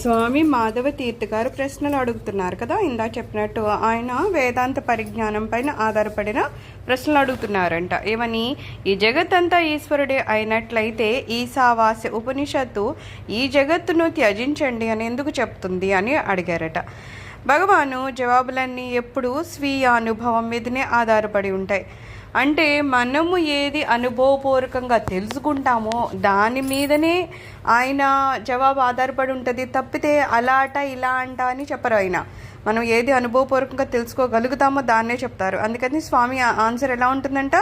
స్వామి మాధవ తీర్థ గారు ప్రశ్నలు అడుగుతున్నారు కదా, ఇందాక చెప్పినట్టు ఆయన వేదాంత పరిజ్ఞానం పైన ఆధారపడిన ప్రశ్నలు అడుగుతున్నారంట. ఏమని, ఈ జగత్తంతా ఈశ్వరుడే అయినట్లయితే ఈశావాస్య ఉపనిషత్తు ఈ జగత్తును త్యజించండి అని ఎందుకు చెప్తుంది అని అడిగారట. భగవాను జవాబులన్నీ ఎప్పుడూ స్వీయ అనుభవం మీదనే ఆధారపడి ఉంటాయి. అంటే మనము ఏది అనుభవపూర్వకంగా తెలుసుకుంటామో దాని మీదనే ఆయన జవాబు ఆధారపడి ఉంటుంది. తప్పితే అలా అట ఇలా అంట అని చెప్పరు. ఆయన మనం ఏది అనుభవపూర్వకంగా తెలుసుకోగలుగుతామో దాన్నే చెప్తారు. అందుకని స్వామి ఆన్సర్ ఎలా ఉంటుందంట,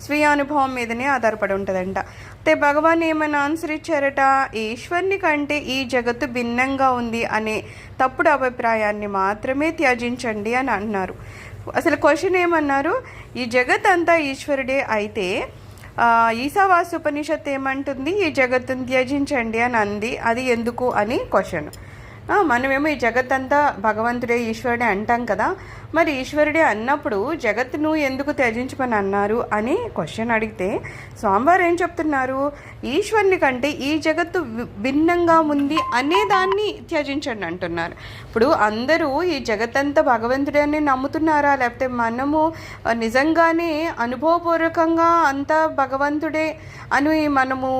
స్వీయ అనుభవం మీదనే ఆధారపడి ఉంటుందంట. అయితే భగవాన్ ఏమైనా ఆన్సర్ ఇచ్చారట, ఈశ్వరుని కంటే ఈ జగత్తు భిన్నంగా ఉంది అనే తప్పుడు అభిప్రాయాన్ని మాత్రమే త్యజించండి అని అన్నారు. అసలు క్వశ్చన్ ఏమన్నారు, ఈ జగత్ అంతా ఈశ్వరుడే అయితే ఈశావాస్య ఉపనిషత్తు ఏమంటుంది, ఈ జగత్తును త్యజించండి అని అంది, అది ఎందుకు అని క్వశ్చన్. మనమేమో ఈ జగత్తంతా భగవంతుడే ఈశ్వరుడే అంటాం కదా, మరి ఈశ్వరుడే అన్నప్పుడు జగత్తును ఎందుకు త్యజించమని అన్నారు అని క్వశ్చన్ అడిగితే స్వామివారు ఏం చెప్తున్నారు, ఈశ్వరుని కంటే ఈ జగత్తు భిన్నంగా ఉంది అనే దాన్ని త్యజించండి అంటున్నారు. ఇప్పుడు అందరూ ఈ జగత్తంతా భగవంతుడే అని నమ్ముతున్నారా, లేకపోతే మనము నిజంగానే అనుభవపూర్వకంగా అంతా భగవంతుడే అని మనము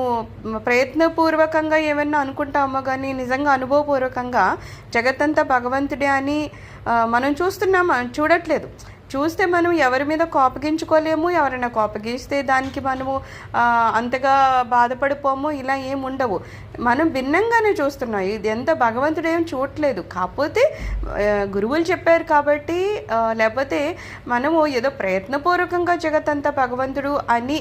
ప్రయత్నపూర్వకంగా ఏమన్నా అనుకుంటామో కానీ నిజంగా అనుభవపూర్వకంగా జగత్తంతా భగవంతుడే అని మనం చూస్తున్నామా, చూడట్లేదు. చూస్తే మనం ఎవరి మీద కోపగించుకోలేము, ఎవరైనా కోపగిస్తే దానికి మనము అంతగా బాధపడిపోము, ఇలా ఏమి ఉండవు. మనం భిన్నంగానే చూస్తున్నాం, ఇది ఎంత భగవంతుడు ఏం చూడట్లేదు. కాకపోతే గురువులు చెప్పారు కాబట్టి, లేకపోతే మనము ఏదో ప్రయత్నపూర్వకంగా జగత్తంతా భగవంతుడు అని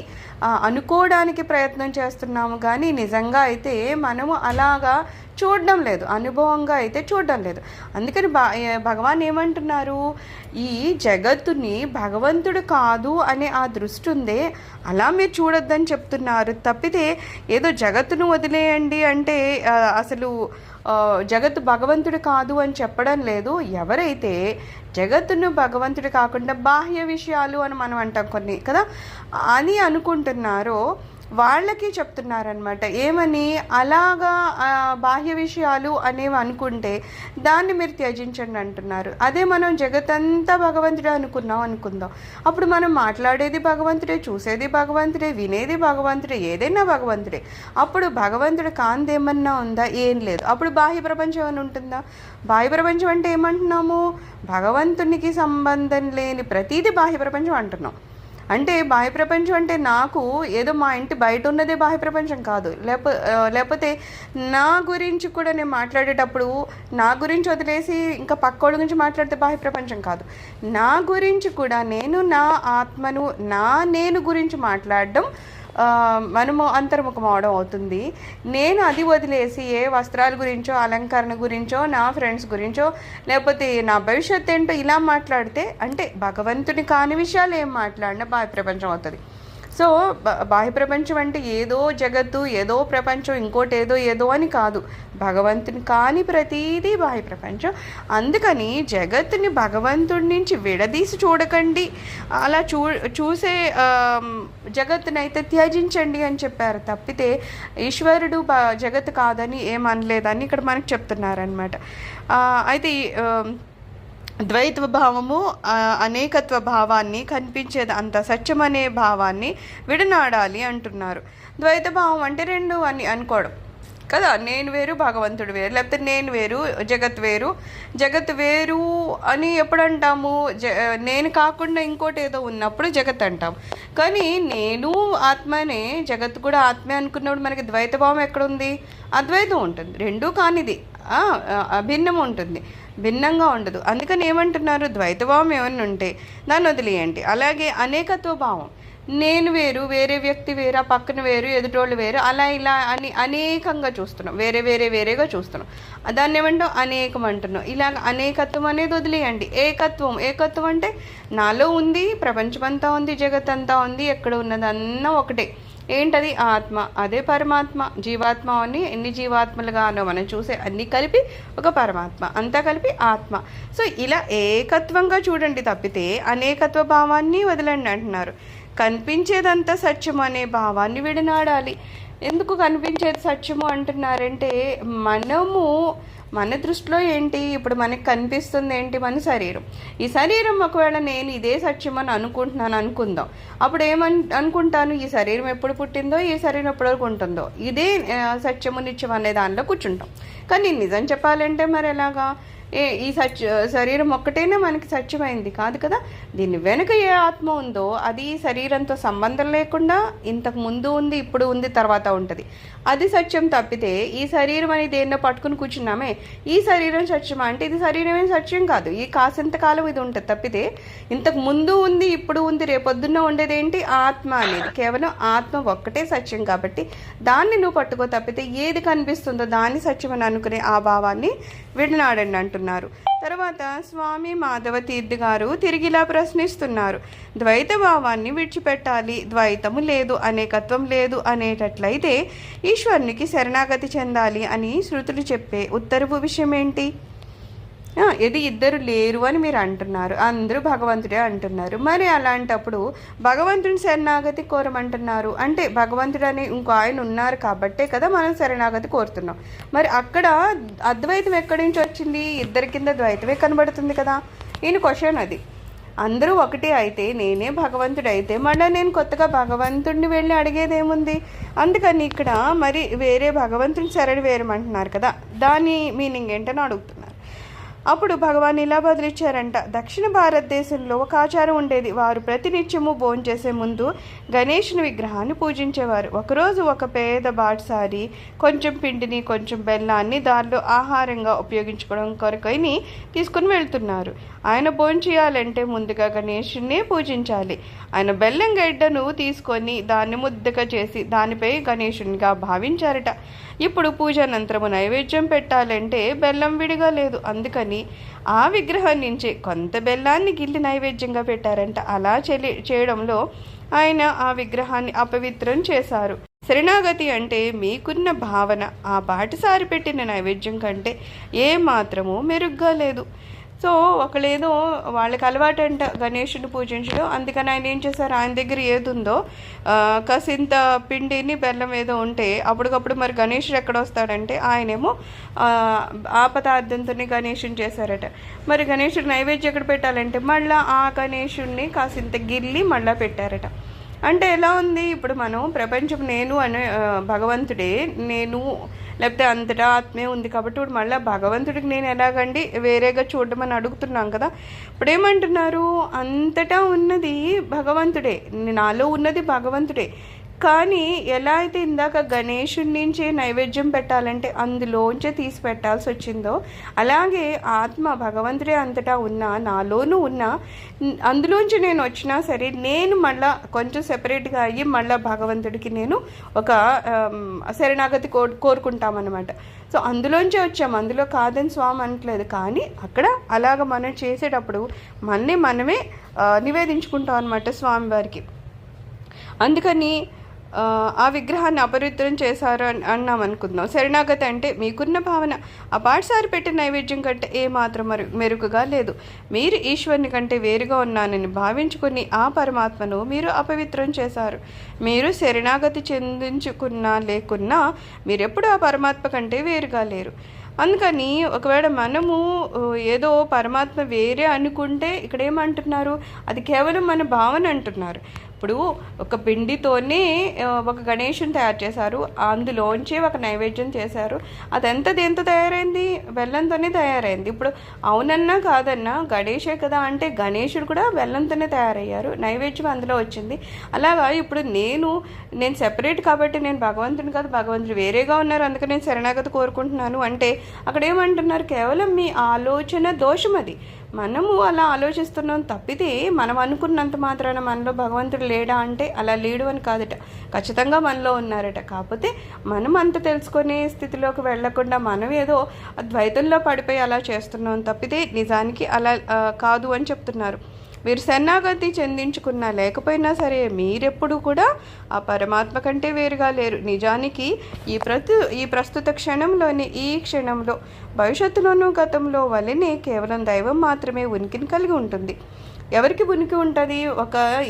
అనుకోవడానికి ప్రయత్నం చేస్తున్నాము, కానీ నిజంగా అయితే మనము అలాగా చూడడం లేదు, అనుభవంగా అయితే చూడడం లేదు. అందుకని భగవాన్ ఏమంటున్నారు, ఈ జగత్తుని భగవంతుడు కాదు అనే ఆ దృష్టి ఉందే, అలా మీరు చూడొద్దని చెప్తున్నారు. తప్పితే ఏదో జగత్తును వదిలేయండి అంటే అసలు జగత్తు భగవంతుడు కాదు అని చెప్పడం లేదు. ఎవరైతే జగత్తును భగవంతుడు కాకుండా బాహ్య విషయాలు అని మనం అంటాం కొన్ని కదా అని అనుకుంటున్నారో వాళ్ళకి చెప్తున్నారనమాట. ఏమని, అలాగా బాహ్య విషయాలు అనేవి అనుకుంటే దాన్ని మీరు త్యజించండి అంటున్నారు. అదే మనం జగత్తంతా భగవంతుడే అనుకుందాం, అప్పుడు మనం మాట్లాడేది భగవంతుడే, చూసేది భగవంతుడే, వినేది భగవంతుడే, ఏదైనా భగవంతుడే. అప్పుడు భగవంతుడు కాంతి ఏమన్నా ఉందా, ఏం లేదు. అప్పుడు బాహ్య ప్రపంచం అని ఉంటుందా? బాహ్య ప్రపంచం అంటే ఏమంటున్నాము, భగవంతునికి సంబంధం లేని ప్రతీది బాహ్య ప్రపంచం అంటున్నాం. అంటే బాహ్య ప్రపంచం అంటే నాకు ఏదో మా ఇంటి బయట ఉన్నదే బాహ్య ప్రపంచం కాదు. లేకపోతే నా గురించి కూడా నేను మాట్లాడేటప్పుడు నా గురించి వదిలేసి ఇంకా పక్కోడి గురించి మాట్లాడితే బాహ్య ప్రపంచం కాదు. నా గురించి కూడా నేను నా ఆత్మను నేను గురించి మాట్లాడడం మనము అంతర్ముఖం అవడం అవుతుంది. నేను అది వదిలేసి ఏ వస్త్రాల గురించో అలంకరణ గురించో నా ఫ్రెండ్స్ గురించో లేకపోతే నా భవిష్యత్తు ఏంటో ఇలా మాట్లాడితే అంటే భగవంతుని కాని విషయాలు ఏం మాట్లాడినా బాహ్య ప్రపంచం అవుతుంది. సో బాహ్య ప్రపంచం అంటే ఏదో జగత్తు, ఏదో ప్రపంచం, ఇంకోటి ఏదో అని కాదు. భగవంతుని కాని ప్రతీదీ బాహ్య ప్రపంచం. అందుకని జగత్తుని భగవంతుడి నుంచి విడదీసి చూడకండి, అలా చూసే జగత్తునైతే త్యజించండి అని చెప్పారు. తప్పితే ఈశ్వరుడు జగత్తు కాదని ఏమనలేదని ఇక్కడ మనకు చెప్తున్నారనమాట. అయితే ద్వైత్వ భావము అనేకత్వ భావాన్ని కనిపించేది అంత సత్యం అనే భావాన్ని విడనాడాలి అంటున్నారు. ద్వైత భావం అంటే రెండు అని అనుకోవడం కదా, నేను వేరు భగవంతుడు వేరు, లేకపోతే నేను వేరు జగత్ వేరు అని ఎప్పుడు అంటాము, నేను కాకుండా ఇంకోటి ఏదో ఉన్నప్పుడు జగత్ అంటాం. కానీ నేను ఆత్మనే, జగత్ కూడా ఆత్మే అనుకున్నప్పుడు మనకి ద్వైత భావం ఎక్కడుంది, అద్వైతం ఉంటుంది. రెండూ కానిది అభిన్నం ఉంటుంది, భిన్నంగా ఉండదు. అందుకని ఏమంటున్నారు, ద్వైతభావం ఏమన్నా ఉంటే దాన్ని వదిలేయండి. అలాగే అనేకత్వ భావం, నేను వేరు, వేరే వ్యక్తి వేరు, ఆ పక్కన వేరు, ఎదుటోళ్ళు వేరు, అలా ఇలా అని అనేకంగా చూస్తున్నాం, వేరేగా చూస్తున్నాం. దాన్ని ఏమంటాం, అనేకం అంటున్నాం. ఇలాగ అనేకత్వం అనేది వదిలేయండి. ఏకత్వం అంటే నాలో ఉంది, ప్రపంచమంతా ఉంది, జగత్తంతా ఉంది, ఎక్కడ ఉన్నదన్నా ఒకటే. ఏంటది, ఆత్మ, అదే పరమాత్మ. జీవాత్మ అని ఎన్ని జీవాత్మలుగానో మనం చూసే అన్నీ కలిపి ఒక పరమాత్మ, అంతా కలిపి ఆత్మ. సో ఇలా ఏకత్వంగా చూడండి, తప్పితే అనేకత్వ భావాన్ని వదలండి అంటున్నారు. కనిపించేదంతా సత్యం అనే భావాన్ని విడనాడాలి. ఎందుకు కనిపించేది సత్యము అంటున్నారంటే, మనము మన దృష్టిలో ఏంటి, ఇప్పుడు మనకి కనిపిస్తుంది ఏంటి, మన శరీరం. ఈ శరీరం ఒకవేళ నేను ఇదే సత్యం అని అనుకుంటున్నాను అనుకుందాం, అప్పుడు అనుకుంటాను, ఈ శరీరం ఎప్పుడు పుట్టిందో, ఈ శరీరం ఎప్పుడు వరకు ఉంటుందో, ఇదే సత్యము నిత్యం అనే దానిలో కూర్చుంటాం. కానీ నిజం చెప్పాలంటే మరి ఎలాగా, ఈ శరీరం ఒక్కటేనే మనకి సత్యమైంది కాదు కదా. దీని వెనుక ఏ ఆత్మ ఉందో అది శరీరంతో సంబంధం లేకుండా ఇంతకు ముందు ఉంది, ఇప్పుడు ఉంది, తర్వాత ఉంటుంది, అది సత్యం తప్పితే ఈ శరీరం అనేది దేన్నో పట్టుకుని కూర్చున్నామే, ఈ శరీరం సత్యమా అంటే ఇది శరీరమే సత్యం కాదు. ఈ కాసంత కాలం ఇది ఉంటుంది తప్పితే ఇంతకు ముందు ఉంది, ఇప్పుడు ఉంది, రేపొద్దున్న ఉండేది ఏంటి, ఆత్మ అనేది. కేవలం ఆత్మ ఒక్కటే సత్యం కాబట్టి దాన్ని నువ్వు పట్టుకో తప్పితే ఏది కనిపిస్తుందో దాన్ని సత్యం అని అనుకునే ఆ భావాన్ని విడనాడండి అంటున్నారు. తర్వాత స్వామి మాధవ తీర్థ గారు తిరిగిలా ప్రశ్నిస్తున్నారు, ద్వైత భావాన్ని విడిచిపెట్టాలి, ద్వైతము లేదు, అనేకత్వం లేదు అనేటట్లయితే ఈశ్వరునికి శరణాగతి చెందాలి అని శృతులు చెప్పే ఉత్తరపు విషయం ఏంటి? ఇది ఇద్దరు లేరు అని మీరు అంటున్నారు, అందరూ భగవంతుడే అంటున్నారు. మరి అలాంటప్పుడు భగవంతుని శరణాగతి కోరమంటున్నారు అంటే భగవంతుడు అని ఇంకో ఆయన ఉన్నారు కాబట్టే కదా మనం శరణాగతి కోరుతున్నాం. మరి అక్కడ అద్వైతం ఎక్కడి నుంచి వచ్చింది? ఇద్దరి కింద ద్వైతమే కనబడుతుంది కదా. ఈయన క్వశ్చన్ అది. అందరూ ఒకటే అయితే, నేనే భగవంతుడు అయితే మళ్ళీ నేను కొత్తగా భగవంతుడిని వెళ్ళి అడిగేదేముంది? అందుకని ఇక్కడ మరి వేరే భగవంతుని శరణి వేరమంటున్నారు కదా, దాని మీనింగ్ ఏంటని అడుగుతున్నారు. అప్పుడు భగవాన్ ఇలా బదిలిచ్చారంట, దక్షిణ భారతదేశంలో ఒక ఆచారం ఉండేది. వారు ప్రతినిత్యము భోంచేసే ముందు గణేశుని విగ్రహాన్ని పూజించేవారు. ఒకరోజు ఒక పేద బాటసారి కొంచెం పిండిని కొంచెం బెల్లాన్ని దానిలో ఆహారంగా ఉపయోగించుకోవడం కొరకైని తీసుకుని వెళ్తున్నారు. ఆయన భోంచేయాలంటే ముందుగా గణేశుని పూజించాలి. ఆయన బెల్లం గడ్డను తీసుకొని దాన్ని ముద్దగా చేసి దానిపై గణేశునిగా భావించారట. ఇప్పుడు పూజానంతరము నైవేద్యం పెట్టాలంటే బెల్లం విడిగా లేదు, అందుకని ఆ విగ్రహం నుంచి కొంత బెల్లాన్ని గిల్లి నైవేద్యంగా పెట్టారంట. అలా చేయడంలో ఆయన ఆ విగ్రహాన్ని అపవిత్రం చేశారు. శరణాగతి అంటే మీకున్న భావన ఆ బాటసారి పెట్టిన నైవేద్యం కంటే ఏ మాత్రము మెరుగ్గా లేదు. సో ఒకళ్ళేదో వాళ్ళకి అలవాటంట గణేశుని పూజించడం, అందుకని ఆయన ఏం చేశారు, ఆయన దగ్గర ఏది ఉందో కాసింత పిండిని బెల్లం ఏదో ఉంటే అప్పటికప్పుడు మరి గణేశుడు ఎక్కడ వస్తాడంటే ఆయనేమో ఆ పదార్థంతోనే గణేశుని చేశారట. మరి గణేశుడు నైవేద్యం ఎక్కడ పెట్టాలంటే మళ్ళీ ఆ గణేశుడిని కాసింత గిల్లి మళ్ళీ పెట్టారట. అంటే ఎలా ఉంది, ఇప్పుడు మనం ప్రపంచం నేను అనే భగవంతుడే, నేను లేకపోతే అంతటా ఆత్మే ఉంది కాబట్టి ఇప్పుడు మళ్ళీ భగవంతుడికి నేను ఎలాగండి వేరేగా చూడడం అని అడుగుతున్నాం కదా. ఇప్పుడు ఏమంటున్నారు, అంతటా ఉన్నది భగవంతుడే, నాలో ఉన్నది భగవంతుడే. కానీ ఎలా అయితే ఇందాక గణేశుడి నుంచే నైవేద్యం పెట్టాలంటే అందులోంచే తీసి పెట్టాల్సి వచ్చిందో, అలాగే ఆత్మ భగవంతుడే అంతటా ఉన్నా, నాలోనూ ఉన్నా, అందులోంచి నేను వచ్చినా సరే నేను మళ్ళీ కొంచెం సెపరేట్గా అయ్యి మళ్ళీ భగవంతుడికి నేను ఒక శరణాగతి కోరుకుంటామన్నమాట. సో అందులోంచే వచ్చాము, అందులో కాదని స్వామి అనట్లేదు. కానీ అక్కడ అలాగ మనం చేసేటప్పుడు మనమే నివేదించుకుంటాం అన్నమాట స్వామివారికి. అందుకని ఆ విగ్రహాన్ని అపవిత్రం చేశారు అన్నాం అనుకుందాం. శరణాగతి అంటే మీకున్న భావన ఆ పాఠశాల పెట్టిన నైవేద్యం కంటే ఏమాత్రం మెరుగుగా లేదు. మీరు ఈశ్వరుని కంటే వేరుగా ఉన్నానని భావించుకుని ఆ పరమాత్మను మీరు అపవిత్రం చేశారు. మీరు శరణాగతి చెందించుకున్నా లేకున్నా మీరెప్పుడు ఆ పరమాత్మ కంటే వేరుగా లేరు. అందుకని ఒకవేళ మనము ఏదో పరమాత్మ వేరే అనుకుంటే ఇక్కడ ఏమంటున్నారు, అది కేవలం మన భావన అంటున్నారు. ఇప్పుడు ఒక పిండితోనే ఒక గణేశుని తయారు చేశారు, అందులోంచి ఒక నైవేద్యం చేశారు. అదంతా దేంతో తయారైంది, బెల్లంతోనే తయారైంది. ఇప్పుడు అవునన్నా కాదన్నా గణేశే కదా అంటే గణేశుడు కూడా బెల్లంతోనే తయారయ్యారు, నైవేద్యం అందులో వచ్చింది. అలాగా ఇప్పుడు నేను సెపరేట్ కాబట్టి నేను భగవంతుని కాదు, భగవంతుడు వేరేగా ఉన్నారు, అందుకని నేను శరణాగతి కోరుకుంటున్నాను అంటే అక్కడ ఏమంటున్నారు, కేవలం మీ ఆలోచన దోషం. అది మనము అలా ఆలోచిస్తున్నాం తప్పితే మనం అనుకున్నంత మాత్రాన మనలో భగవంతుడు లేడా అంటే అలా లేడు అని కాదట, ఖచ్చితంగా మనలో ఉన్నారట. కాకపోతే మనం అంత తెలుసుకునే స్థితిలోకి వెళ్లకుండా మనం ఏదో ద్వైతంలో పడిపోయి అలా చేస్తున్నాం తప్పితే నిజానికి అలా కాదు అని చెప్తున్నారు. మీరు శరణాగతి చెందించుకున్నా లేకపోయినా సరే మీరెప్పుడు కూడా ఆ పరమాత్మ కంటే వేరుగా లేరు. నిజానికి ఈ ప్రస్తుత క్షణంలోని ఈ క్షణంలో భవిష్యత్తులోనూ గతంలో వలనే కేవలం దైవం మాత్రమే ఉనికిని కలిగి ఉంటుంది. ఎవరికి ఉనికి ఉంటుంది?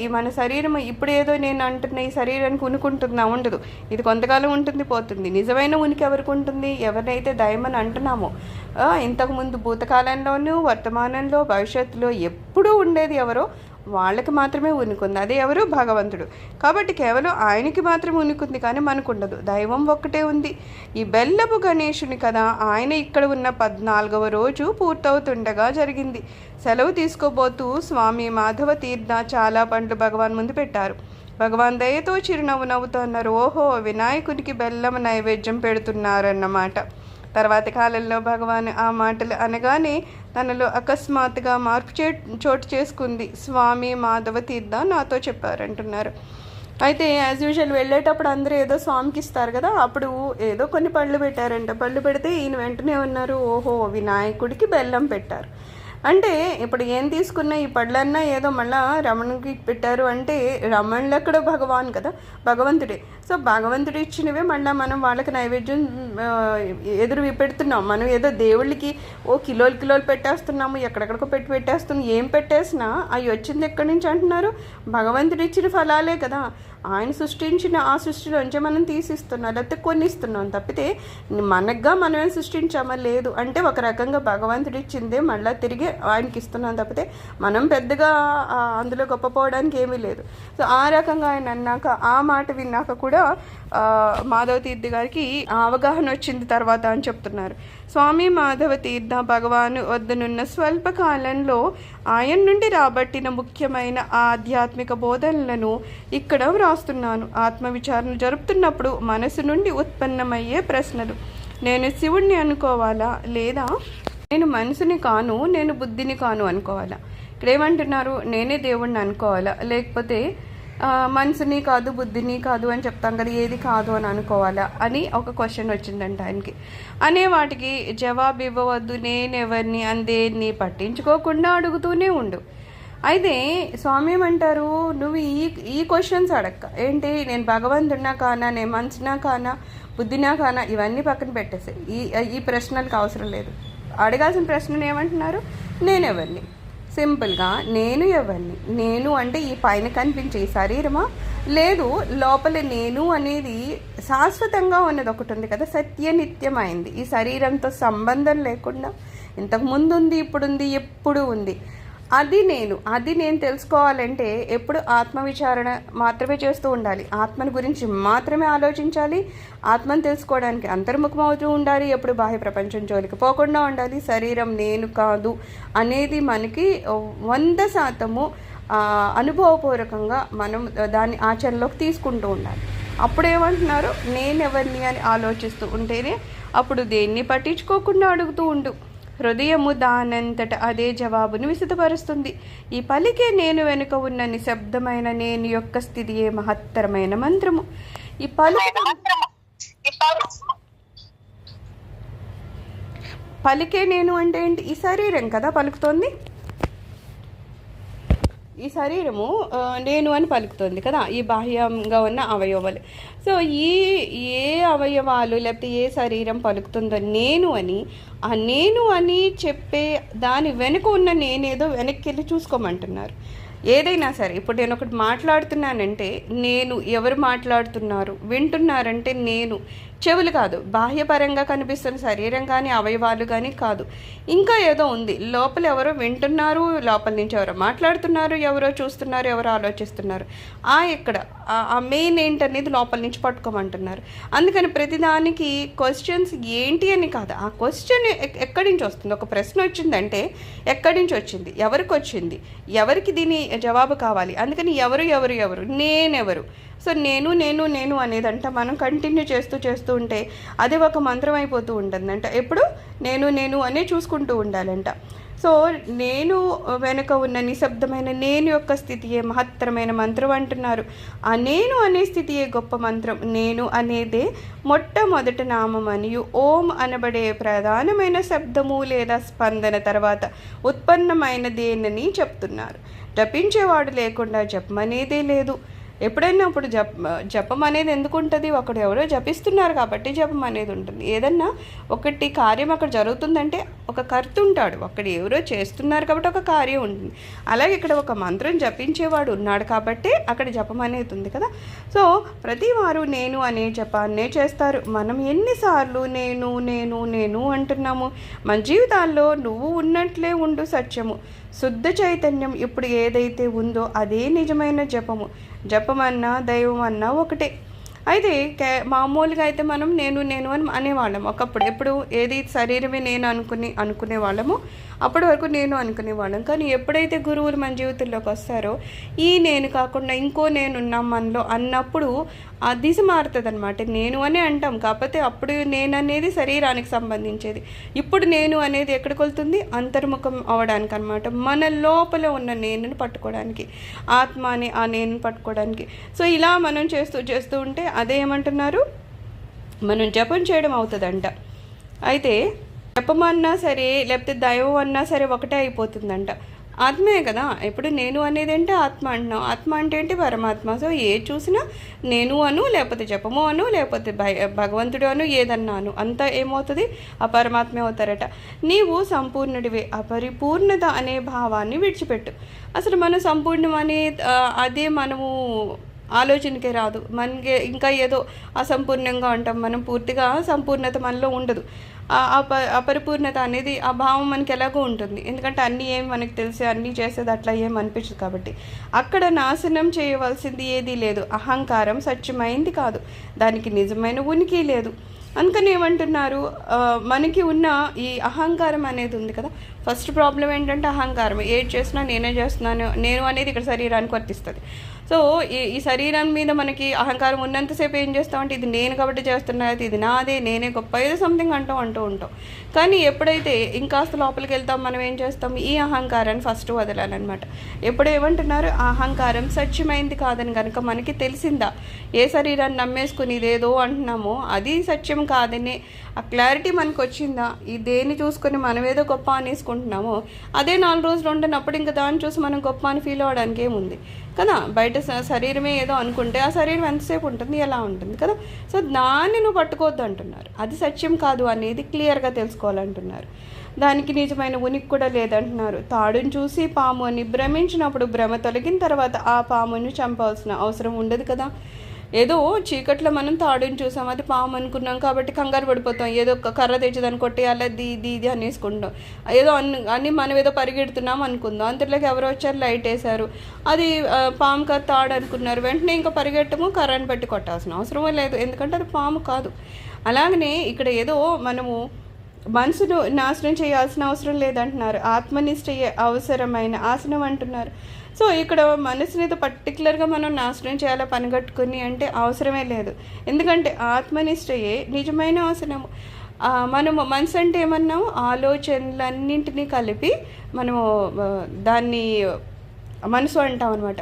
ఈ మన శరీరం ఇప్పుడు ఏదో నేను అంటున్న ఈ శరీరానికి ఉనికి ఉంటుందా? ఉండదు. ఇది కొంతకాలం ఉంటుంది, పోతుంది. నిజమైన ఉనికి ఎవరికి ఉంటుంది? ఎవరినైతే దైవమని అంటున్నామో, ఇంతకుముందు భూతకాలంలోనూ వర్తమానంలో భవిష్యత్తులో ఎప్పుడూ ఉండేది ఎవరో వాళ్ళకి మాత్రమే ఉనికుంది. అదే ఎవరు? భగవంతుడు. కాబట్టి కేవలం ఆయనకి మాత్రమే ఉనికుంది, కానీ మనకు ఉండదు. దైవం ఒక్కటే ఉంది. ఈ బెల్లపు గణేశుని కదా ఆయన ఇక్కడ ఉన్న 14వ రోజు పూర్తవుతుండగా జరిగింది. సెలవు తీసుకోబోతూ స్వామి మాధవ తీర్థ చాలా పండ్లు భగవాన్ ముందు పెట్టారు. భగవాన్ దయతో చిరునవ్వు నవ్వుతూ అన్నారు, ఓహో, వినాయకునికి బెల్లం నైవేద్యం పెడుతున్నారన్నమాట. తర్వాతి కాలంలో భగవాన్ ఆ మాటలు అనగానే తనలో అకస్మాత్తుగా మార్పు చోటు చేసుకుంది. స్వామి మాధవ తీర్థ నాతో చెప్పారంటున్నారు. అయితే యాజ్ యూజువల్ వెళ్ళేటప్పుడు అందరూ ఏదో స్వామికి ఇస్తారు కదా, అప్పుడు ఏదో కొన్ని పళ్ళు పెట్టారంట. పళ్ళు పెడితే ఈయన వెంటనే ఉన్నారు, ఓహో, వినాయకుడికి బెల్లం పెట్టారు అంటే ఇప్పుడు ఏం తీసుకున్న ఈ పళ్ళన్నా ఏదో మళ్ళీ రమణుడికి పెట్టారు అంటే రమణులు ఎక్కడ భగవాన్ కదా, భగవంతుడే. సో భగవంతుడు ఇచ్చినవే మళ్ళీ మనం వాళ్ళకి నైవేద్యం ఎదురు పెడుతున్నాం. మనం ఏదో దేవుళ్ళకి కిలోలు పెట్టేస్తున్నాము, ఎక్కడెక్కడికో పెట్టేస్తున్నాం. ఏం పెట్టేసినా అవి వచ్చింది ఎక్కడి నుంచి అంటున్నారు? భగవంతుడు ఇచ్చిన ఫలాలే కదా. ఆయన సృష్టించిన ఆ సృష్టిలోంచి మనం తీసిస్తున్నాం, లేకపోతే కొన్ని ఇస్తున్నాం తప్పితే మనగ్గా మనమే సృష్టించామా? లేదు. అంటే ఒక రకంగా భగవంతుడు ఇచ్చిందే మళ్ళీ తిరిగి ఆయనకి ఇస్తున్నాం తప్పితే మనం పెద్దగా అందులో గొప్పపోవడానికి ఏమీ లేదు. సో ఆ రకంగా ఆయన అన్నాక, ఆ మాట విన్నాక కూడా మాధవ తీర్థ గారికి అవగాహన వచ్చింది తర్వాత అని చెప్తున్నారు. స్వామి మాధవ తీర్థ భగవాను వద్దనున్న స్వల్ప కాలంలో ఆయన నుండి రాబట్టిన ముఖ్యమైన ఆధ్యాత్మిక బోధనలను ఇక్కడ వ్రాస్తున్నాను. ఆత్మవిచారణ జరుపుతున్నప్పుడు మనసు నుండి ఉత్పన్నమయ్యే ప్రశ్నలు. నేను శివుణ్ణి అనుకోవాలా, లేదా నేను మనసుని కాను, నేను బుద్ధిని కాను అనుకోవాలా? ఇక్కడ ఏమంటున్నారు? నేనే దేవుణ్ణి అనుకోవాలా, లేకపోతే మనసుని కాదు బుద్ధిని కాదు అని చెప్తాం కదా, ఏది కాదు అని అనుకోవాలా అని ఒక క్వశ్చన్ వచ్చిందంట ఆయనకి. అనే వాటికి జవాబు ఇవ్వవద్దు. నేనెవరిని అందేన్ని పట్టించుకోకుండా అడుగుతూనే ఉండు. అయితే స్వామి ఏమంటారు, నువ్వు ఈ క్వశ్చన్స్ అడక్క. ఏంటి? నేను భగవంతుడినా కానా, నేను మనసునా కానా, బుద్ధినా కానా, ఇవన్నీ పక్కన పెట్టేసి ఈ ప్రశ్నలకు అవసరం లేదు. అడగాల్సిన ప్రశ్నలు ఏమంటున్నారు? నేనెవరిని. సింపుల్గా నేను ఎవరిని? నేను అంటే ఈ పైన కనిపించే ఈ శరీరమా? లేదు, లోపల నేను అనేది శాశ్వతంగా ఉన్నది ఒకటి ఉంది కదా, సత్యనిత్యమైంది. ఈ శరీరంతో సంబంధం లేకుండా ఇంతకు ముందు ఉంది, ఇప్పుడుంది, ఎప్పుడు ఉంది. అది నేను తెలుసుకోవాలంటే ఎప్పుడు ఆత్మవిచారణ మాత్రమే చేస్తూ ఉండాలి. ఆత్మని గురించి మాత్రమే ఆలోచించాలి. ఆత్మను తెలుసుకోవడానికి అంతర్ముఖం అవుతూ ఉండాలి. ఎప్పుడు బాహ్య ప్రపంచం జోలికి పోకుండా ఉండాలి. శరీరం నేను కాదు అనేది మనకి 100% అనుభవపూర్వకంగా మనం దాన్ని ఆచరణలోకి తీసుకుంటూ ఉండాలి. అప్పుడు ఏమంటున్నారు? నేనెవరిని అని ఆలోచిస్తూ ఉంటేనే అప్పుడు దేన్ని పట్టించుకోకుండా అడుగుతూ ఉండు. హృదయము దానంతట అదే జవాబును విశదపరుస్తుంది. ఈ పలికే నేను వెనుక ఉన్న నిశ్శబ్దమైన నేను యొక్క స్థితియే మహత్తరమైన మంత్రము. ఈ పలికే నేను అంటే ఏంటి? ఈ శరీరం కదా పలుకుతోంది. ఈ శరీరము నేను అని పలుకుతుంది కదా, ఈ బాహ్యంగా ఉన్న అవయవాలు. సో ఏ అవయవాలు లేకపోతే ఏ శరీరం పలుకుతుందో నేను అని, ఆ నేను అని చెప్పే దాని వెనుక ఉన్న నేనేదో వెనక్కి వెళ్ళి చూసుకోమంటున్నారు. ఏదైనా సరే ఇప్పుడు నేను ఒకటి మాట్లాడుతున్నానంటే నేను, ఎవరు మాట్లాడుతున్నారు, వింటున్నారంటే నేను, చెవులు కాదు, బాహ్యపరంగా కనిపిస్తున్న శరీరం కానీ అవయవాలు కానీ కాదు, ఇంకా ఏదో ఉంది లోపల. ఎవరో వింటున్నారు, లోపల నుంచి ఎవరో మాట్లాడుతున్నారు, ఎవరో చూస్తున్నారు, ఎవరో ఆలోచిస్తున్నారు. ఎక్కడ ఆ మెయిన్ ఏంటనేది లోపల నుంచి పట్టుకోమంటున్నారు. అందుకని ప్రతిదానికి క్వశ్చన్స్ ఏంటి అని కాదు, ఆ క్వశ్చన్ ఎక్కడి నుంచి వస్తుంది. ఒక ప్రశ్న వచ్చిందంటే ఎక్కడి నుంచి వచ్చింది, ఎవరికి వచ్చింది, ఎవరికి దీని జవాబు కావాలి. అందుకని ఎవరు నేనెవరు. సో నేను అనేదంట మనం కంటిన్యూ చేస్తూ ఉంటే అది ఒక మంత్రం అయిపోతూ ఉంటుందంట. ఎప్పుడు నేను అనే చూసుకుంటూ ఉండాలంట. సో నేను వెనుక ఉన్న నిశ్శబ్దమైన నేను యొక్క స్థితియే మహత్తరమైన మంత్రం అంటున్నారు. ఆ నేను అనే స్థితియే గొప్ప మంత్రం. నేను అనేదే మొట్టమొదటి నామమనియు ఓం అనబడే ప్రధానమైన శబ్దము లేదా స్పందన తర్వాత ఉత్పన్నమైనదేనని చెప్తున్నారు. జపించేవాడు లేకుండా జపమనేదే లేదు. ఎప్పుడైనా అప్పుడు జపం అనేది ఎందుకు ఉంటుంది? ఒకడు ఎవరో జపిస్తున్నారు కాబట్టి జపం అనేది ఉంటుంది. ఏదన్నా ఒకటి కార్యం అక్కడ జరుగుతుందంటే ఒక ఒక కర్త ఉంటాడు, అక్కడ ఎవరో చేస్తున్నారు కాబట్టి ఒక కార్యం ఉంటుంది. అలాగే ఇక్కడ ఒక మంత్రం జపించేవాడు ఉన్నాడు కాబట్టి అక్కడ జపం అనేది ఉంది కదా. సో ప్రతి వారు నేను అనే జపాన్నే చేస్తారు. మనం ఎన్నిసార్లు నేను నేను నేను అంటున్నాము? మన జీవితాల్లో నువ్వు ఉన్నట్లే ఉండు సత్యము, శుద్ధ చైతన్యం ఇప్పుడు ఏదైతే ఉందో అదే నిజమైన జపము. జపం అన్నా దైవం అన్నా ఒకటే. అయితే మామూలుగా అయితే మనం నేను నేను అని అనేవాళ్ళం ఒకప్పుడు. ఎప్పుడు ఏది శరీరమే నేను అనుకునేవాళ్ళము, అప్పటి వరకు నేను అనుకునేవాళ్ళం. కానీ ఎప్పుడైతే గురువులు మన జీవితంలోకి వస్తారో ఈ నేను కాకుండా ఇంకో నేనున్నాం మనలో అన్నప్పుడు ఆ దిశ మారుతుంది అనమాట. నేను అనే అంటాం కాకపోతే అప్పుడు నేను అనేది శరీరానికి సంబంధించేది, ఇప్పుడు నేను అనేది ఎక్కడికి వెళ్తుంది? అంతర్ముఖం అవడానికి అనమాట. మన లోపల ఉన్న నేనుని పట్టుకోవడానికి, ఆత్మ అని ఆ నేను పట్టుకోవడానికి. సో ఇలా మనం చేస్తూ ఉంటే అదే ఏమంటున్నారు, మనం జపం చేయడం అవుతుందంట. అయితే జపం అన్నా సరే లేకపోతే దైవం అన్నా సరే ఒకటే అయిపోతుందంట. ఆత్మే కదా. ఇప్పుడు నేను అనేది అంటే ఆత్మ అంటున్నాం, ఆత్మ అంటే ఏంటి? పరమాత్మ. సో ఏ చూసినా నేను అను, లేకపోతే జపము అను, లేకపోతే భగవంతుడు అను, ఏదన్నాను అంతా ఏమవుతుంది? ఆ పరమాత్మే అవుతారట. నీవు సంపూర్ణుడివే, అపరిపూర్ణత అనే భావాన్ని విడిచిపెట్టు. అసలు మనం సంపూర్ణం అనే అదే మనము ఆలోచనకే రాదు. మనకి ఇంకా ఏదో అసంపూర్ణంగా ఉంటాం, మనం పూర్తిగా సంపూర్ణత మనలో ఉండదు. అపరిపూర్ణత అనేది ఆ భావం మనకి ఎలాగో ఉంటుంది, ఎందుకంటే అన్నీ ఏం మనకి తెలిసి అన్నీ చేసేది అట్లా ఏం అనిపించదు కాబట్టి. అక్కడ నాశనం చేయవలసింది ఏదీ లేదు. అహంకారం సత్యమైంది కాదు, దానికి నిజమైన ఉనికి లేదు. అందుకని ఏమంటున్నారు, మనకి ఉన్న ఈ అహంకారం అనేది ఉంది కదా. ఫస్ట్ ప్రాబ్లం ఏంటంటే అహంకారం. ఏది చేసినా నేనే చేస్తున్నాను, నేను అనేది ఇక్కడ శరీరానికి వర్తిస్తుంది. సో ఈ శరీరం మీద మనకి అహంకారం ఉన్నంతసేపు ఏం చేస్తామంటే ఇది నేను కాబట్టి చేస్తున్నా, ఇది నాదే, నేనే గొప్ప, ఏదో సంథింగ్ అంటూ ఉంటాం. కానీ ఎప్పుడైతే ఇంకాస్త లోపలికి వెళ్తాం మనం ఏం చేస్తాం? ఈ అహంకారాన్ని ఫస్ట్ వదలాలన్నమాట. ఎప్పుడు ఏమంటున్నారు, అహంకారం సత్యమైంది కాదని కనుక మనకి తెలిసిందా, ఏ శరీరాన్ని నమ్మేసుకుని ఇదేదో అంటున్నామో అది సత్యం కాదని ఆ క్లారిటీ మనకు వచ్చిందా, ఈ దేన్ని చూసుకొని మనం ఏదో గొప్ప అనేసుకుంటున్నామో అదే 4 రోజులు ఉంటున్నప్పుడు ఇంకా దాన్ని చూసి మనం గొప్ప అని ఫీల్ అవ్వడానికి ఏముంది కదా. బయట శరీరమే ఏదో అనుకుంటే ఆ శరీరం ఎంతసేపు ఉంటుంది, ఎలా ఉంటుంది కదా. సో దాన్ని నువ్వు పట్టుకోవద్దు అంటున్నారు. అది సత్యం కాదు అనేది క్లియర్గా తెలుసుకోవాలంటున్నారు. దానికి నిజమైన ఉనికి కూడా లేదంటున్నారు. తాడుని చూసి పాము అని భ్రమించినప్పుడు భ్రమ తొలగిన తర్వాత ఆ పాముని చంపాల్సిన అవసరం ఉండదు కదా. ఏదో చీకట్లో మనం తాడుని చూసాం, అది పాము అనుకున్నాం కాబట్టి కంగారు పడిపోతాం, ఏదో కర్ర తెచ్చేదాన్ని కొట్టేయాలి ఇది అనేసుకుంటాం. ఏదో అన్ని మనం ఏదో పరిగెడుతున్నాం అనుకుందాం, అంతలోకి ఎవరో వచ్చారు లైట్ వేశారు, అది పాము కర్ర తాడు అనుకున్నారు, వెంటనే ఇంకా పరిగెట్టము కర్రని పెట్టి కొట్టాల్సిన అవసరమే లేదు, ఎందుకంటే అది పాము కాదు. అలాగనే ఇక్కడ ఏదో మనము మనసును నాశనం చేయాల్సిన అవసరం లేదంటున్నారు. ఆత్మనిష్ట అవసరమైన ఆసనం అంటున్నారు. సో ఇక్కడ మనసుని ఏదో పర్టికులర్గా మనం నాశనం చేయాలా పనిగట్టుకుని అంటే అవసరమే లేదు, ఎందుకంటే ఆత్మనిష్టయే నిజమైన ఆసనము. మనము మనసు అంటే ఏమన్నాము, ఆలోచనలన్నింటినీ కలిపి మనము దాన్ని మనసు అంటాం అనమాట.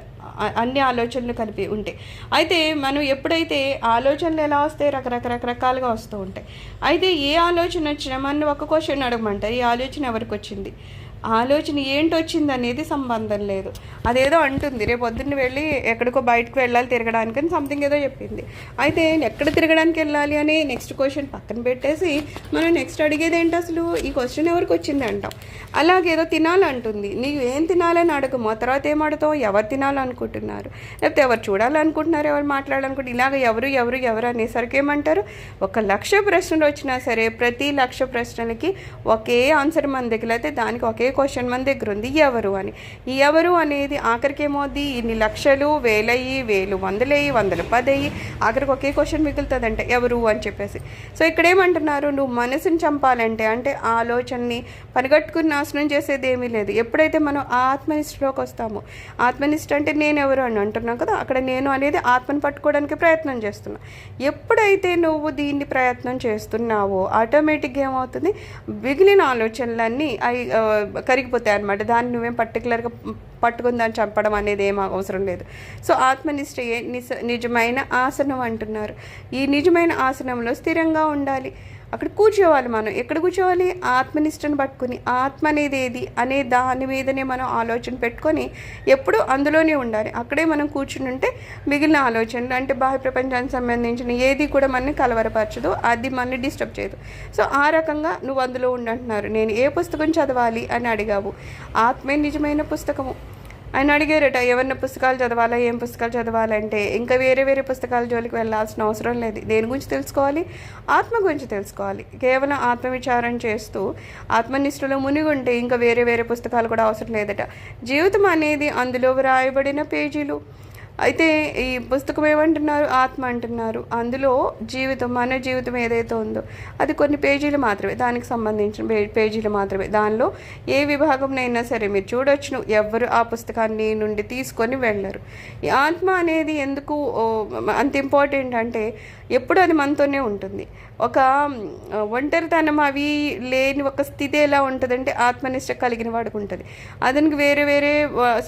అన్ని ఆలోచనలు కలిపి ఉంటాయి. అయితే మనం ఎప్పుడైతే ఆలోచనలు ఎలా వస్తాయి, రకరకాలుగా వస్తూ ఉంటాయి. అయితే ఏ ఆలోచన వచ్చినా మనం ఒక క్వశ్చన్ అడగమంటారు, ఈ ఆలోచన ఎవరికి వచ్చింది, ఆలోచన ఏంటి వచ్చింది అనేది సంబంధం లేదు. అదేదో అంటుంది, రేపు పొద్దున్న వెళ్ళి ఎక్కడికో బయటకు వెళ్ళాలి తిరగడానికి అని సంథింగ్ ఏదో చెప్పింది. అయితే ఎక్కడ తిరగడానికి వెళ్ళాలి అని నెక్స్ట్ క్వశ్చన్ పక్కన పెట్టేసి మనం నెక్స్ట్ అడిగేది ఏంటి, అసలు ఈ క్వశ్చన్ ఎవరికి వచ్చింది అంటాం. అలాగేదో తినాలంటుంది, నీవు ఏం తినాలని అడగము, ఆ తర్వాత ఏం అడుగుతావు, ఎవరు తినాలనుకుంటున్నారు, లేకపోతే ఎవరు చూడాలనుకుంటున్నారు, ఎవరు మాట్లాడాలనుకుంటున్నారు, ఇలాగ ఎవరు అనేసరికి ఏమంటారు, 1,00,000 ప్రశ్నలు వచ్చినా సరే ప్రతి 1,00,000 ప్రశ్నలకి ఒకే ఆన్సర్ మన దగ్గర, అయితే దానికి ఒకే క్వశ్చన్ మన దగ్గర ఉంది, ఎవరు అని. ఈ ఎవరు అనేది ఆఖరికి ఏమవుద్ది, ఇన్ని లక్షలు వేలయ్యి, వేలు వందలయ్యి, వందలు 10 అయ్యి ఆఖరికి ఒకే క్వశ్చన్ మిగులుతుందంటే ఎవరు అని చెప్పేసి. సో ఇక్కడ ఏమంటున్నారు, నువ్వు మనసుని చంపాలంటే అంటే ఆలోచనని పనిగట్టుకుని నాశనం చేసేది ఏమీ లేదు. ఎప్పుడైతే మనం ఆత్మనిష్టలోకి వస్తామో, ఆత్మనిష్ట అంటే నేను ఎవరు అని అంటున్నాం కదా, అక్కడ నేను అనేది ఆత్మను పట్టుకోవడానికి ప్రయత్నం చేస్తున్నా. ఎప్పుడైతే నువ్వు దీన్ని ప్రయత్నం చేస్తున్నావో ఆటోమేటిక్గా ఏమవుతుంది, మిగిలిన ఆలోచనలన్నీ కరిగిపోతాయి అనమాట. దాన్ని నువ్వేం పర్టికులర్గా పట్టుకుని దాన్ని చంపడం అనేది ఏం అవసరం లేదు. సో ఆత్మనిష్టయే నిజమైన ఆసనం అంటున్నారు. ఈ నిజమైన ఆసనంలో స్థిరంగా ఉండాలి. అక్కడ కూర్చోవాలి. మనం ఎక్కడ కూర్చోవాలి? ఆత్మనిష్టను పట్టుకుని, ఆత్మ అనేది ఏది అనే దాని మీదనే మనం ఆలోచన పెట్టుకొని ఎప్పుడు అందులోనే ఉండాలి. అక్కడే మనం కూర్చుని ఉంటే మిగిలిన ఆలోచనలు అంటే బాహ్య ప్రపంచానికి సంబంధించిన ఏది కూడా మనని కలవరపరచదు, అది మనని డిస్టర్బ్ చేయదు. సో ఆ రకంగా నువ్వు అందులో ఉండంటున్నారు. నేను ఏ పుస్తకం చదవాలి అని అడిగావు. ఆత్మే నిజమైన పుస్తకము. ఆయన అడిగారట, ఎవరిన పుస్తకాలు చదవాలా, ఏం పుస్తకాలు చదవాలంటే ఇంకా వేరే వేరే పుస్తకాల జోలికి వెళ్ళాల్సిన అవసరం లేదు. దేని గురించి తెలుసుకోవాలి? ఆత్మ గురించి తెలుసుకోవాలి. కేవలం ఆత్మవిచారం చేస్తూ ఆత్మనిష్టలో మునిగి ఉంటే ఇంకా వేరే వేరే పుస్తకాలు కూడా అవసరం లేదట. జీవితం అనేది అందులో వ్రాయబడిన పేజీలు. అయితే ఈ పుస్తకం ఏమంటున్నారు? ఆత్మ అంటున్నారు. అందులో జీవితం, మన జీవితం ఏదైతే ఉందో అది కొన్ని పేజీలు మాత్రమే, దానికి సంబంధించిన పేజీలు మాత్రమే. దానిలో ఏ విభాగంనైనా సరే మీరు చూడొచ్చును, ఎవ్వరు ఆ పుస్తకాన్ని నుండి తీసుకొని వెళ్ళరు. ఈ ఆత్మ అనేది ఎందుకు అంత ఇంపార్టెంట్ అంటే ఎప్పుడు అది మనతోనే ఉంటుంది. ఒక ఒంటరితనం అవి లేని ఒక స్థితి ఎలా ఉంటుందంటే ఆత్మనిష్ట కలిగిన వాడికి ఉంటుంది. అతనికి వేరే వేరే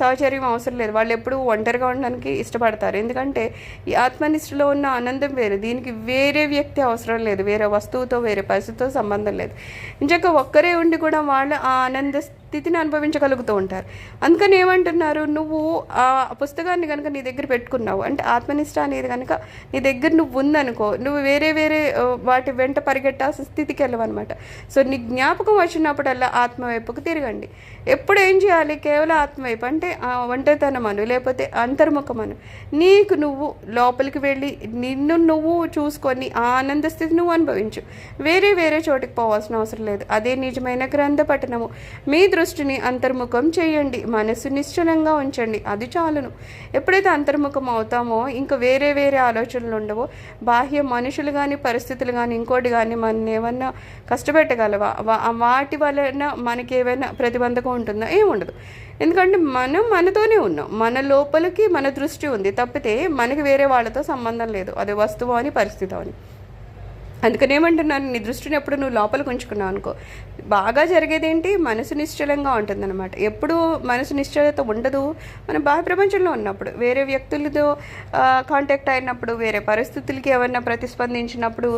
సహచర్యం అవసరం లేదు. వాళ్ళు ఎప్పుడు ఒంటరిగా ఉండడానికి ఇష్టపడతారు. ఎందుకంటే ఈ ఆత్మనిష్టలో ఉన్న ఆనందం వేరు. దీనికి వేరే వ్యక్తి అవసరం లేదు, వేరే వస్తువుతో వేరే పరిస్థితితో సంబంధం లేదు. ఇంకొక ఒక్కరే ఉండి కూడా వాళ్ళు ఆ ఆనంద స్థితిని అనుభవించగలుగుతూ ఉంటారు. అందుకని ఏమంటున్నారు, నువ్వు ఆ పుస్తకాన్ని కనుక నీ దగ్గర పెట్టుకున్నావు అంటే ఆత్మనిష్ట అనేది కనుక నీ దగ్గర నువ్వు ఉందనుకో, నువ్వు వేరే వేరే వాటి వెంట పరిగెట్టాల్సిన స్థితికి వెళ్ళవన్నమాట. సో నీ జ్ఞాపకం వచ్చినప్పుడల్లా ఆత్మ వైపుకు తిరగండి. ఎప్పుడు ఏం చేయాలి? కేవలం ఆత్మ వైపు అంటే ఒంటరితనమను లేకపోతే అంతర్ముఖమను. నీకు నువ్వు లోపలికి వెళ్ళి నిన్ను నువ్వు చూసుకొని ఆ ఆనంద స్థితి నువ్వు అనుభవించు. వేరే వేరే చోటికి పోవాల్సిన అవసరం లేదు. అదే నిజమైన గ్రంథ పఠనము. మీ దృష్టిని అంతర్ముఖం చేయండి, మనసు నిశ్చలంగా ఉంచండి, అది చాలును. ఎప్పుడైతే అంతర్ముఖం అవుతామో ఇంకా వేరే వేరే ఆలోచనలు ఉండవో, బాహ్య మనుషులు కానీ పరిస్థితులు కానీ ఇంకోటి కానీ మన ఏమన్నా కష్టపెట్టగలవా, వాటి వలన మనకి ఏమైనా ప్రతిబంధకం ఉంటుందా? ఏముండదు. ఎందుకంటే మనం మనతోనే ఉన్నాం, మన లోపలికి మన దృష్టి ఉంది తప్పితే మనకి వేరే వాళ్ళతో సంబంధం లేదు, అది వస్తువు అని పరిస్థితి అని. అందుకని ఏమంటున్నాను, నీ దృష్టిని ఎప్పుడు నువ్వు లోపలికి ఉంచుకున్నావు అనుకో, బాగా జరిగేదేంటి? మనసు నిశ్చలంగా ఉంటుందన్నమాట. ఎప్పుడు మనసు నిశ్చలత ఉండదు మనం బాహ్య ప్రపంచంలో ఉన్నప్పుడు, వేరే వ్యక్తులతో కాంటాక్ట్ అయినప్పుడు, వేరే పరిస్థితులకి ఏమన్నా ప్రతిస్పందించినప్పుడు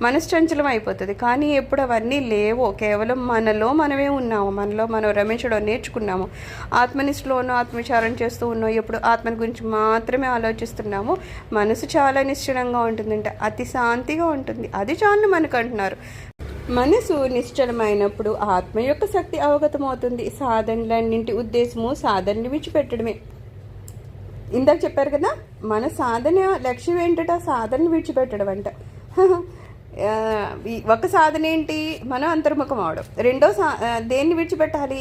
మనసు చంచలం అయిపోతుంది. కానీ ఎప్పుడు అవన్నీ లేవో, కేవలం మనలో మనమే ఉన్నాము, మనలో మనం రమించడం నేర్చుకున్నాము, ఆత్మనిష్టలోనూ ఆత్మవిచారం చేస్తూ ఉన్నాం, ఎప్పుడు ఆత్మని గురించి మాత్రమే ఆలోచిస్తున్నాము, మనసు చాలా నిశ్చలంగా ఉంటుందంటే అతి శాంతిగా ఉంటుంది. అది చాలు మనకు అంటున్నారు. మనసు నిశ్చలమైనప్పుడు ఆత్మ యొక్క శక్తి అవగతమవుతుంది. సాధనలన్నింటి ఉద్దేశము సాధనని విడిచిపెట్టడమే. ఇందాక చెప్పారు కదా, మన సాధన లక్ష్యం ఏంటట? సాధనని విడిచిపెట్టడం అంట. ఒక సాధన ఏంటి? మనం అంతర్ముఖం అవడం. రెండో దేన్ని విడిచిపెట్టాలి?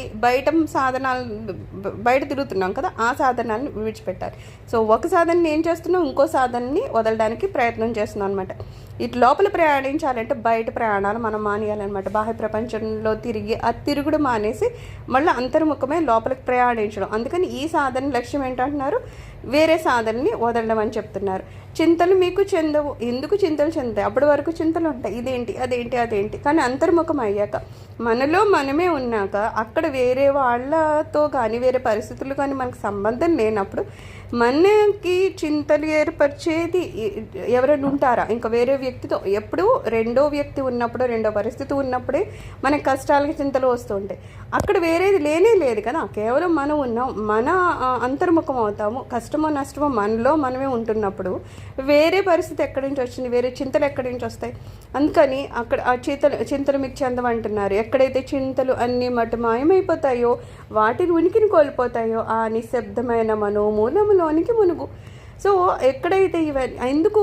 బయట తిరుగుతున్నాం కదా, ఆ సాధనాలను విడిచిపెట్టాలి. సో ఒక సాధనని ఏం చేస్తున్నాం, ఇంకో సాధనని వదలడానికి ప్రయత్నం చేస్తున్నాం అనమాట. ఇటు లోపల ప్రయాణించాలంటే బయట ప్రయాణాలు మనం మానేయాలన్నమాట. బాహ్య ప్రపంచంలో తిరిగి ఆ తిరుగుడు మానేసి మళ్ళీ అంతర్ముఖమే లోపలికి ప్రయాణించడం. అందుకని ఈ సాధన లక్ష్యం ఏంటంటున్నారు, వేరే సాధనని వదలడం అని చెప్తున్నారు. చింతలు మీకు చెందవు. ఎందుకు చింతలు చెందుతాయి? అప్పటి వరకు చింతలు ఉంటాయి, ఇదేంటి అదేంటి అదేంటి. కానీ అంతర్ముఖం అయ్యాక, మనలో మనమే ఉన్నాక, అక్కడ వేరే వాళ్ళతో కానీ వేరే పరిస్థితులు కానీ మనకు సంబంధం లేనప్పుడు మనకి చింతలు ఏర్పరిచేది ఎవరైనా ఉంటారా? ఇంకా వేరే వ్యక్తితో. ఎప్పుడు రెండో వ్యక్తి ఉన్నప్పుడు, రెండో పరిస్థితి ఉన్నప్పుడే మన కష్టాలకి చింతలు వస్తూ ఉంటాయి. అక్కడ వేరేది లేనే లేదు కదా, కేవలం మనం ఉన్నాం, మన అంతర్ముఖం అవుతాము. కష్టమో నష్టమో మనలో మనమే ఉంటున్నప్పుడు వేరే పరిస్థితి ఎక్కడి నుంచి వచ్చింది, వేరే చింతలు ఎక్కడి నుంచి వస్తాయి? అందుకని అక్కడ ఆ చింతలు మీకు చెందమంటున్నారు. ఎక్కడైతే చింతలు అన్నీ మాయమైపోతాయో, వాటిని ఉనికిని కోల్పోతాయో ఆ నిశ్శబ్దమైన మనోమూలములోనికి మునుగు. సో ఎక్కడైతే ఇవన్నీ ఎందుకు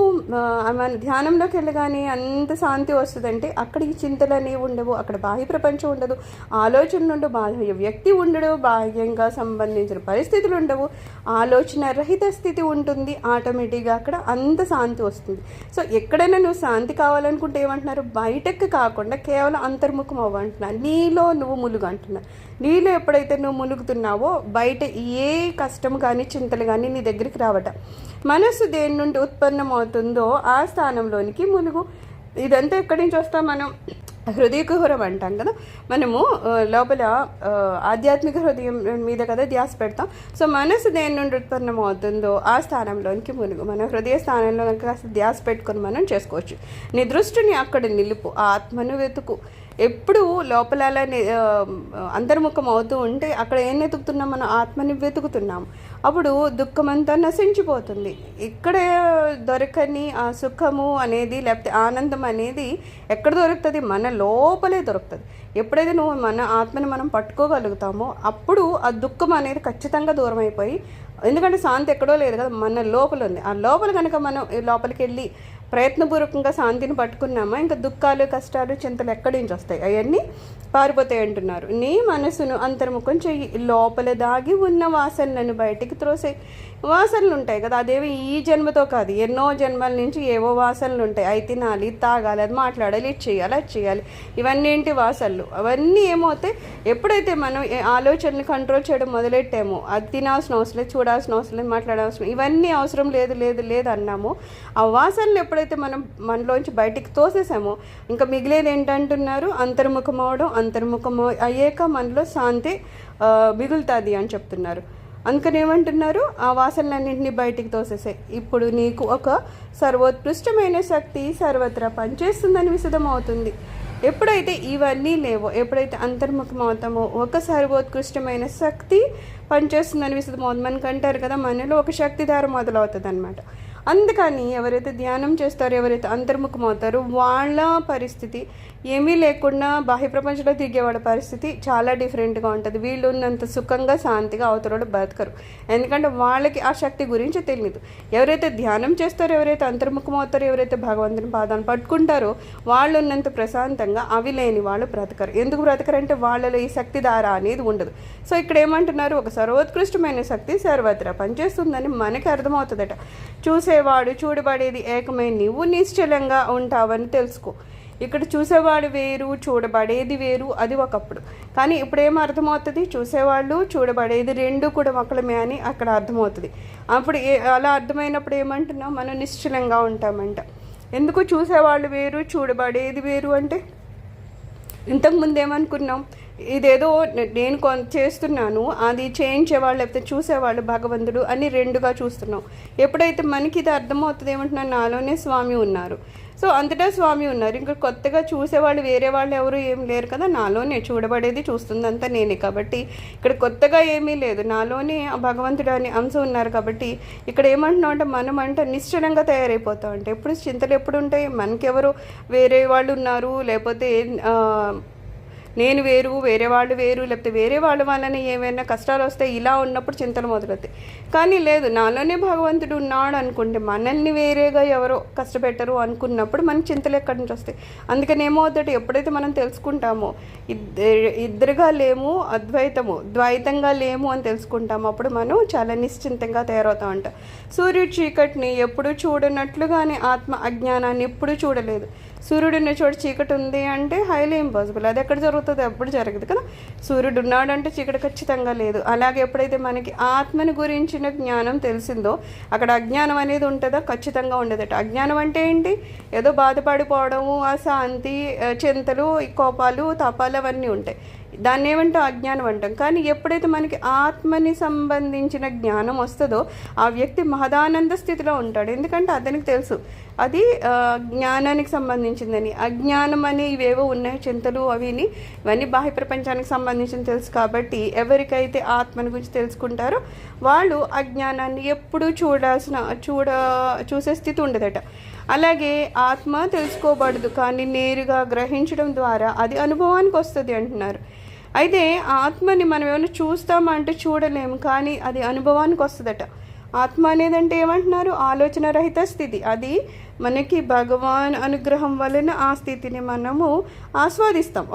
మన ధ్యానంలోకి వెళ్ళగానే అంత శాంతి వస్తుందంటే అక్కడ ఈ చింతలు అనేవి ఉండవు, అక్కడ బాహ్య ప్రపంచం ఉండదు, ఆలోచనలు ఉండవు, బాహ్య వ్యక్తి ఉండడు, బాహ్యంగా సంబంధించిన పరిస్థితులు ఉండవు, ఆలోచన రహిత స్థితి ఉంటుంది. ఆటోమేటిక్గా అక్కడ అంత శాంతి వస్తుంది. సో ఎక్కడైనా నువ్వు శాంతి కావాలనుకుంటే ఏమంటున్నారు, బయటకు కాకుండా కేవలం అంతర్ముఖం అవ్వంటున్నారు. నీలో నువ్వు ములుగు అంటున్నారు. నీలో ఎప్పుడైతే నువ్వు ములుగుతున్నావో బయట ఏ కష్టం కానీ చింతలు కానీ నీ దగ్గరికి రావట. మనస్సు దేని నుండి ఉత్పన్నమవుతుందో ఆ స్థానంలోనికి ములుగు. ఇదంతా ఎక్కడి నుంచి వస్తాం మనం? హృదయ కుహరం అంటాం కదా మనము, లోపల ఆధ్యాత్మిక హృదయం మీద కదా ధ్యాస పెడతాం. సో మనసు దేని నుండి ఉత్పన్నం అవుతుందో ఆ స్థానంలోనికి మునుగు. మన హృదయ స్థానంలో కాస్త ధ్యాస పెట్టుకొని మనం చేసుకోవచ్చు. నీ దృష్టిని అక్కడ నిలుపు, ఆత్మను వెతుకు. ఎప్పుడు లోపల అలా అంతర్ముఖం అవుతూ ఉంటే అక్కడ ఏం వెతుకుతున్నాం? మన ఆత్మని వెతుకుతున్నాం. అప్పుడు దుఃఖమంతా నశించిపోతుంది. ఇక్కడ దొరకని ఆ సుఖము అనేది, లేకపోతే ఆనందం అనేది ఎక్కడ దొరుకుతుంది? మన లోపలే దొరుకుతుంది. ఎప్పుడైతే నువ్వు మన ఆత్మని మనం పట్టుకోగలుగుతామో అప్పుడు ఆ దుఃఖం అనేది ఖచ్చితంగా దూరం అయిపోయి, ఎందుకంటే శాంతి ఎక్కడో లేదు కదా, మన లోపల ఉంది. ఆ లోపల కనుక మనం లోపలికి వెళ్ళి ప్రయత్నపూర్వకంగా శాంతిని పట్టుకున్నామా, ఇంకా దుఃఖాలు, కష్టాలు, చింతలు ఎక్కడి నుంచి వస్తాయి? అవన్నీ పారిపోతాయి అంటున్నారు. నీ మనసును అంతర్ముఖం చెయ్యి, లోపల దాగి ఉన్న వాసనలను బయటికి త్రోసే. వాసనలు ఉంటాయి కదా, అదేవి ఈ జన్మతో కాదు, ఎన్నో జన్మల నుంచి ఏవో వాసనలు ఉంటాయి. అవి తినాలి, తాగాలి, అది మాట్లాడాలి, ఇది చేయాలి, అది చేయాలి, ఇవన్నీ ఏంటి? వాసనలు. అవన్నీ ఏమవుతాయి? ఎప్పుడైతే మనం ఆలోచనలు కంట్రోల్ చేయడం మొదలెట్టామో, అది తినాల్సిన అవసరం లేదు, చూడాల్సిన అవసరం లేదు, మాట్లాడాల్సిన, ఇవన్నీ అవసరం లేదు లేదు లేదు అన్నామో, ఆ వాసనలు ఎప్పుడైతే మనం మనలోంచి బయటికి తోసేసామో ఇంకా మిగిలేది ఏంటంటున్నారు? అంతర్ముఖం అవడం. అంతర్ముఖం అయ్యాక మనలో శాంతి మిగులుతుంది అని చెప్తున్నారు. అందుకని ఏమంటున్నారు? ఆ వాసనలన్నింటినీ బయటికి తోసేసాయి. ఇప్పుడు నీకు ఒక సర్వోత్కృష్టమైన శక్తి సర్వత్రా పనిచేస్తుందని విశదమవుతుంది. ఎప్పుడైతే ఇవన్నీ లేవో, ఎప్పుడైతే అంతర్ముఖం అవుతామో ఒక సర్వోత్కృష్టమైన శక్తి పనిచేస్తుందని విశదమవుతుంది. మనకంటారు కదా, మనలో ఒక శక్తిధార మొదలవుతుంది అనమాట. అందుకని ఎవరైతే ధ్యానం చేస్తారో, ఎవరైతే అంతర్ముఖం అవుతారో వాళ్ళ పరిస్థితి ఏమీ లేకుండా బాహ్య ప్రపంచంలో తిరిగేవాళ్ళ పరిస్థితి చాలా డిఫరెంట్గా ఉంటుంది. వీళ్ళు ఉన్నంత సుఖంగా, శాంతిగా అవతల బతకరు. ఎందుకంటే వాళ్ళకి ఆ శక్తి గురించి తెలియదు. ఎవరైతే ధ్యానం చేస్తారో, ఎవరైతే అంతర్ముఖం అవుతారో, ఎవరైతే భగవంతుని పాదాన్ని పట్టుకుంటారో వాళ్ళు ఉన్నంత ప్రశాంతంగా అవి లేని వాళ్ళు బ్రతకరు. ఎందుకు బ్రతకరంటే వాళ్ళలో ఈ శక్తి ధార అనేది ఉండదు. సో ఇక్కడ ఏమంటున్నారు? ఒక సర్వోత్కృష్టమైన శక్తి సర్వత్రా పనిచేస్తుందని మనకి అర్థమవుతుందట. చూసేవాడు చూడబడేది ఏకమై నువ్వు నిశ్చలంగా ఉంటావని తెలుసుకో. ఇక్కడ చూసేవాడు వేరు, చూడబడేది వేరు, అది ఒకప్పుడు. కానీ ఇప్పుడు ఏం అర్థమవుతుంది? చూసేవాళ్ళు చూడబడేది రెండు కూడా ఒకళ్ళమే అని అక్కడ అర్థమవుతుంది. అప్పుడు అలా అర్థమైనప్పుడు ఏమంటున్నాం? మనం నిశ్చలంగా ఉంటామంట. ఎందుకు చూసేవాళ్ళు వేరు, చూడబడేది వేరు అంటే? ఇంతకుముందు ఏమనుకున్నాం? ఇదేదో నేను చేస్తున్నాను, అది చేయించేవాళ్ళు లేకపోతే చూసేవాళ్ళు భగవంతుడు అని రెండుగా చూస్తున్నాం. ఎప్పుడైతే మనకి ఇది అర్థమవుతుంది, ఏమంటున్నాను? నాలోనే స్వామి ఉన్నారు. సో అంతటా స్వామి ఉన్నారు. ఇంకా కొత్తగా చూసేవాళ్ళు వేరే వాళ్ళు ఎవరు ఏం లేరు కదా, నాలోనే చూడబడేది చూస్తుంది అంతా నేనే. కాబట్టి ఇక్కడ కొత్తగా ఏమీ లేదు, నాలోనే భగవంతుడు అని అంశం ఉన్నారు. కాబట్టి ఇక్కడ ఏమంటున్నాం అంటే మనం అంటే నిశ్చలంగా తయారైపోతాం. అంటే ఎప్పుడు చింతలు ఎప్పుడు ఉంటాయి? మనకెవరు వేరే వాళ్ళు ఉన్నారు, లేకపోతే నేను వేరు, వేరే వాళ్ళు వేరు, లేకపోతే వేరే వాళ్ళ వల్లనే ఏమైనా కష్టాలు వస్తాయి, ఇలా ఉన్నప్పుడు చింతలు మొదలవుతాయి. కానీ లేదు, నాలోనే భగవంతుడు ఉన్నాడు అనుకుంటే, మనల్ని వేరేగా ఎవరో కష్టపెట్టరు అనుకున్నప్పుడు మనకి చింతలు ఎక్కడి నుంచి వస్తాయి? అందుకని ఏమవుతుంది? ఎప్పుడైతే మనం తెలుసుకుంటామో ఇద్దరుగా లేము, అద్వైతము ద్వైతంగా లేము అని తెలుసుకుంటాము, అప్పుడు మనం చాలా నిశ్చింతంగా తయారవుతామంట. సూర్యుడు చీకటిని ఎప్పుడు చూడనట్లుగానే ఆత్మ అజ్ఞానాన్ని ఎప్పుడు చూడలేదు. సూర్యుడు ఉన్న చోట చీకటి ఉంది అంటే హైలీ ఇంపాసిబుల్. అది ఎక్కడ జరుగుతుంది? ఎప్పుడు జరగదు కదా. సూర్యుడు ఉన్నాడు అంటే చీకటి ఖచ్చితంగా లేదు. అలాగే ఎప్పుడైతే మనకి ఆత్మని గురించిన జ్ఞానం తెలిసిందో అక్కడ అజ్ఞానం అనేది ఉంటుందా? ఖచ్చితంగా ఉండదట. అజ్ఞానం అంటే ఏంటి? ఏదో బాధపడిపోవడము, అశాంతి, చింతలు, కోపాలు, తపాలు అవన్నీ ఉంటాయి. దాన్ని ఏమంటాం? అజ్ఞానం అంటాం. కానీ ఎప్పుడైతే మనకి ఆత్మని సంబంధించిన జ్ఞానం వస్తుందో ఆ వ్యక్తి మహదానంద స్థితిలో ఉంటాడు. ఎందుకంటే అతనికి తెలుసు అది జ్ఞానానికి సంబంధించిందని. అజ్ఞానం అని ఇవేవో ఉన్నాయి, చింతలు అవిని, ఇవన్నీ బాహ్య ప్రపంచానికి సంబంధించిన తెలుసు. కాబట్టి ఎవరికైతే ఆత్మని గురించి తెలుసుకుంటారో వాళ్ళు అజ్ఞానాన్ని ఎప్పుడూ చూసే స్థితి ఉండదట. అలాగే ఆత్మ తెలుసుకోబడదు, కానీ నేరుగా గ్రహించడం ద్వారా అది అనుభవానికి వస్తుంది అంటున్నారు. అయితే ఆత్మని మనం ఏమైనా చూస్తామంటే చూడలేము, కానీ అది అనుభవానికి వస్తుందట. ఆత్మ అనేదంటే ఏమంటున్నారు? ఆలోచన రహిత స్థితి. అది మనకి భగవాన్ అనుగ్రహం వలన ఆ స్థితిని మనము ఆస్వాదిస్తాం.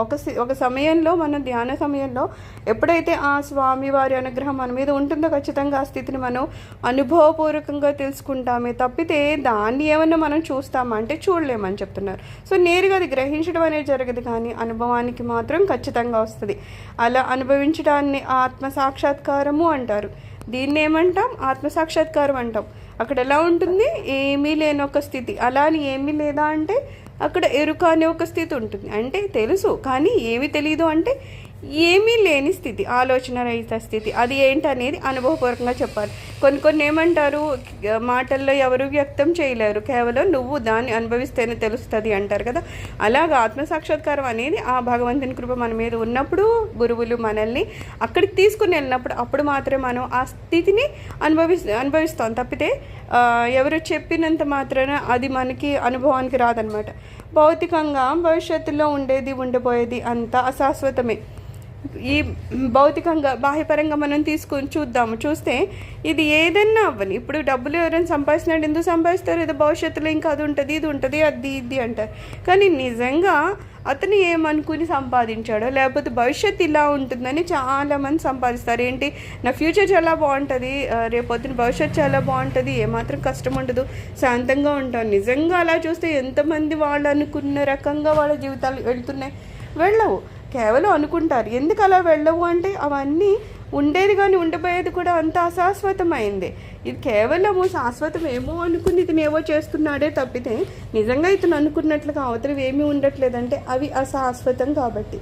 ఒక సమయంలో, మన ధ్యాన సమయంలో ఎప్పుడైతే ఆ స్వామి వారి అనుగ్రహం మన మీద ఉంటుందో ఖచ్చితంగా ఆ స్థితిని మనం అనుభవపూర్వకంగా తెలుసుకుంటామే తప్పితే దాన్ని ఏమన్నా మనం చూస్తామంటే చూడలేమని చెప్తున్నారు. సో నేరుగా అది గ్రహించడం అనేది జరగదు, కానీ అనుభవానికి మాత్రం ఖచ్చితంగా వస్తుంది. అలా అనుభవించడాన్ని ఆత్మ సాక్షాత్కారము అంటారు. దీన్ని ఏమంటాం? ఆత్మసాక్షాత్కారం అంటాం. అక్కడ ఎలా ఉంటుంది? ఏమీ లేని ఒక స్థితి. అలా అని ఏమీ లేదా అంటే అక్కడ ఎరుక అనే ఒక స్థితి ఉంటుంది. అంటే తెలుసు కానీ ఏమి తెలియదు అంటే ఏమీ లేని స్థితి, ఆలోచన రహిత స్థితి. అది ఏంటనేది అనుభవపూర్వకంగా చెప్పాలి. కొన్ని ఏమంటారు, మాటల్లో ఎవరు వ్యక్తం చేయలేరు, కేవలం నువ్వు దాన్ని అనుభవిస్తేనే తెలుస్తుంది అంటారు కదా. అలాగా ఆత్మసాక్షాత్కారం అనేది ఆ భగవంతుని కృప మన మీద ఉన్నప్పుడు, గురువులు మనల్ని అక్కడికి తీసుకుని వెళ్ళినప్పుడు, అప్పుడు మాత్రమే మనం ఆ స్థితిని అనుభవిస్తాం. తప్పితే ఎవరు చెప్పినంత మాత్రాన అది మనకి అనుభవానికి రాదనమాట. భౌతికంగా భవిష్యత్తులో ఉండేది ఉండబోయేది అంతా అశాశ్వతమే. ఈ భౌతికంగా బాహ్యపరంగా మనం చూస్తే ఇది ఏదన్నా అవ్వని, ఇప్పుడు డబ్బులు ఎవరైనా సంపాదిస్తున్నాడు, ఎందుకు సంపాదిస్తారు, ఏదో భవిష్యత్తులో ఇంకా అది ఉంటుంది, ఇది ఉంటుంది, అది ఇది అంటారు. కానీ నిజంగా అతను ఏమనుకుని సంపాదించాడో, లేకపోతే భవిష్యత్తు ఇలా ఉంటుందని చాలామంది సంపాదిస్తారు. ఏంటి, నా ఫ్యూచర్ చాలా బాగుంటుంది, రేపొద్దున భవిష్యత్తు చాలా బాగుంటుంది, ఏమాత్రం కష్టం ఉండదు, శాంతంగా ఉంటాను. నిజంగా అలా చూస్తే ఎంతమంది వాళ్ళు అనుకున్న రకంగా వాళ్ళ జీవితాలు వెళ్తున్నాయి? వెళ్ళవు, కేవలం అనుకుంటారు. ఎందుకు అలా వెళ్ళవు అంటే అవన్నీ ఉండేది కానీ ఉండిపోయేది కూడా అంత అశాశ్వతమైంది. ఇది కేవలము శాశ్వతమేమో అనుకుని ఇతను ఏవో చేస్తున్నాడే తప్పితే నిజంగా ఇతను అనుకున్నట్లుగా అవతల ఏమీ ఉండట్లేదంటే అవి అశాశ్వతం. కాబట్టి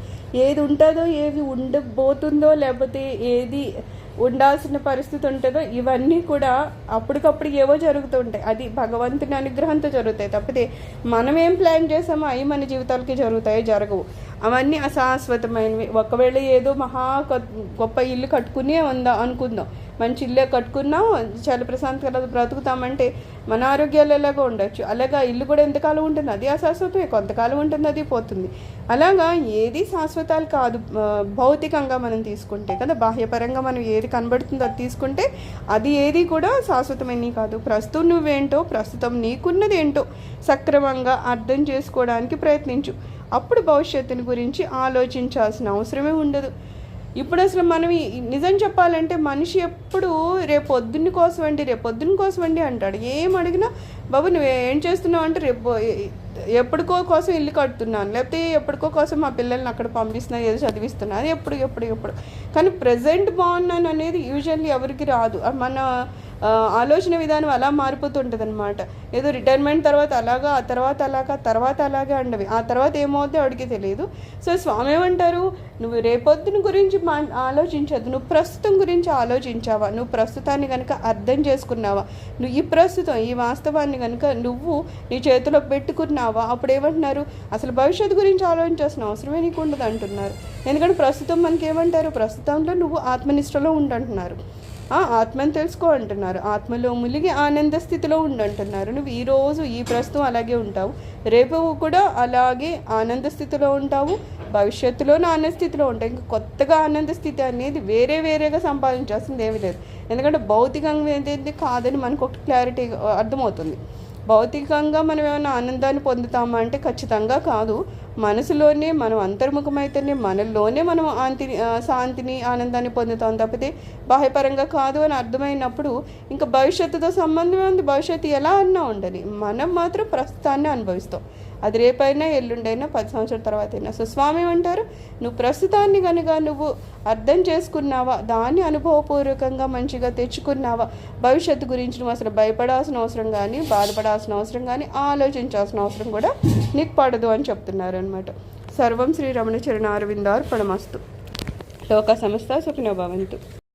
ఏది ఉంటుందో, ఏది ఉండబోతుందో, లేకపోతే ఏది ఉండాల్సిన పరిస్థితి ఉంటుందో ఇవన్నీ కూడా అప్పటికప్పుడు ఏవో జరుగుతుంటాయి. అది భగవంతుని అనుగ్రహంతో జరుగుతాయి తప్పితే మనం ఏం ప్లాన్ చేసామో అవి మన జీవితాలకి జరగవు. అవన్నీ అశాశ్వతమైనవి. ఒకవేళ ఏదో గొప్ప ఇల్లు కట్టుకునే అనుకుందాం, మంచి ఇల్లే కట్టుకున్నాం, చాలా ప్రశాంతంగా బ్రతుకుతామంటే మన ఆరోగ్యాలు ఎలాగో ఉండొచ్చు. అలాగా ఇల్లు కూడా ఎంతకాలం ఉంటుంది, అది అశాశ్వతమే, కొంతకాలం ఉంటుంది, అది పోతుంది. అలాగా ఏది శాశ్వతాలు కాదు. భౌతికంగా మనం తీసుకుంటే కదా, బాహ్యపరంగా మనం ఏది కనబడుతుందో అది తీసుకుంటే అది ఏది కూడా శాశ్వతమైనవి కాదు. ప్రస్తుతం నువ్వేంటో, ప్రస్తుతం నీకున్నది ఏంటో సక్రమంగా అర్థం చేసుకోవడానికి ప్రయత్నించు. అప్పుడు భవిష్యత్తుని గురించి ఆలోచించాల్సిన అవసరమే ఉండదు. ఇప్పుడు అసలు మనం నిజం చెప్పాలంటే మనిషి ఎప్పుడు రేపొద్దుని కోసం అండి అంటాడు. ఏం అడిగినా బాబు నువ్వు ఏం చేస్తున్నావు అంటే ఎప్పటికో కోసం ఇల్లు కడుతున్నాను, లేకపోతే ఎప్పటికో కోసం మా పిల్లల్ని అక్కడ పంపిస్తున్నా, ఏదో చదివిస్తున్నా, అది ఎప్పుడు. కానీ ప్రజెంట్ బాగున్నాను అనేది యూజువల్లీ ఎవరికి రాదు. మన ఆలోచన విధానం అలా మారిపోతుంటుంది అనమాట. ఏదో రిటైర్మెంట్ తర్వాత అలాగా, ఆ తర్వాత అలాగే అండవి, ఆ తర్వాత ఏమవుతుందో వాడికి తెలియదు. సో స్వామి ఏమంటారు, నువ్వు రేపొద్దున గురించి ఆలోచించద్దు, నువ్వు ప్రస్తుతం గురించి ఆలోచించావా, నువ్వు ప్రస్తుతాన్ని కనుక అర్థం చేసుకున్నావా, నువ్వు ఈ ప్రస్తుతం ఈ వాస్తవాన్ని కనుక నువ్వు నీ చేతిలో పెట్టుకున్నావా, అప్పుడు ఏమంటున్నారు, అసలు భవిష్యత్తు గురించి ఆలోచించాల్సిన అవసరమే నీకు ఉండదు అంటున్నారు. ఎందుకంటే ప్రస్తుతం మనకి ఏమంటారు, ప్రస్తుతంలో నువ్వు ఆత్మనిష్టలో ఉండంటున్నారు, ఆత్మని తెలుసుకో అంటున్నారు, ఆత్మలో ములిగి ఆనంద స్థితిలో ఉండంటున్నారు. నువ్వు ఈరోజు ఈ ప్రస్తుతం అలాగే ఉంటావు, రేపు కూడా అలాగే ఆనంద స్థితిలో ఉంటావు, భవిష్యత్తులోనూ ఆనంద స్థితిలో ఉంటావు. ఇంకా కొత్తగా ఆనంద స్థితి అనేది వేరేగా సంపాదించాల్సింది ఏమీ లేదు. ఎందుకంటే భౌతికంగా ఏంటంటే కాదని మనకు ఒక క్లారిటీ అర్థమవుతుంది. భౌతికంగా మనం ఏమైనా ఆనందాన్ని పొందుతామా అంటే ఖచ్చితంగా కాదు. మనసులోనే మనం అంతర్ముఖమైతేనే మనలోనే మనం శాంతిని ఆనందాన్ని పొందుతాం తప్పితే బాహ్యపరంగా కాదు అని అర్థమైనప్పుడు ఇంకా భవిష్యత్తుతో సంబంధమే ఉంది. భవిష్యత్తు ఎలా అన్నా ఉండని, మనం మాత్రం ప్రస్తుతాన్ని అనుభవిస్తాం. అది రేపైనా ఎల్లుండైనా 10 సంవత్సరాల తర్వాత అయినా. సో స్వామి అంటారు, నువ్వు ప్రస్తుతాన్ని కనుక నువ్వు అర్థం చేసుకున్నావా, దాన్ని అనుభవపూర్వకంగా మంచిగా తెచ్చుకున్నావా, భవిష్యత్తు గురించి నువ్వు అసలు భయపడాల్సిన అవసరం కానీ, బాధపడాల్సిన అవసరం కానీ, ఆలోచించాల్సిన అవసరం కూడా నీకు పడదు అని చెప్తున్నారు అనమాట. సర్వం శ్రీ రమణ చరణారవిందార్పణమస్తు. లోక సమస్త సుఖినో భవంతు.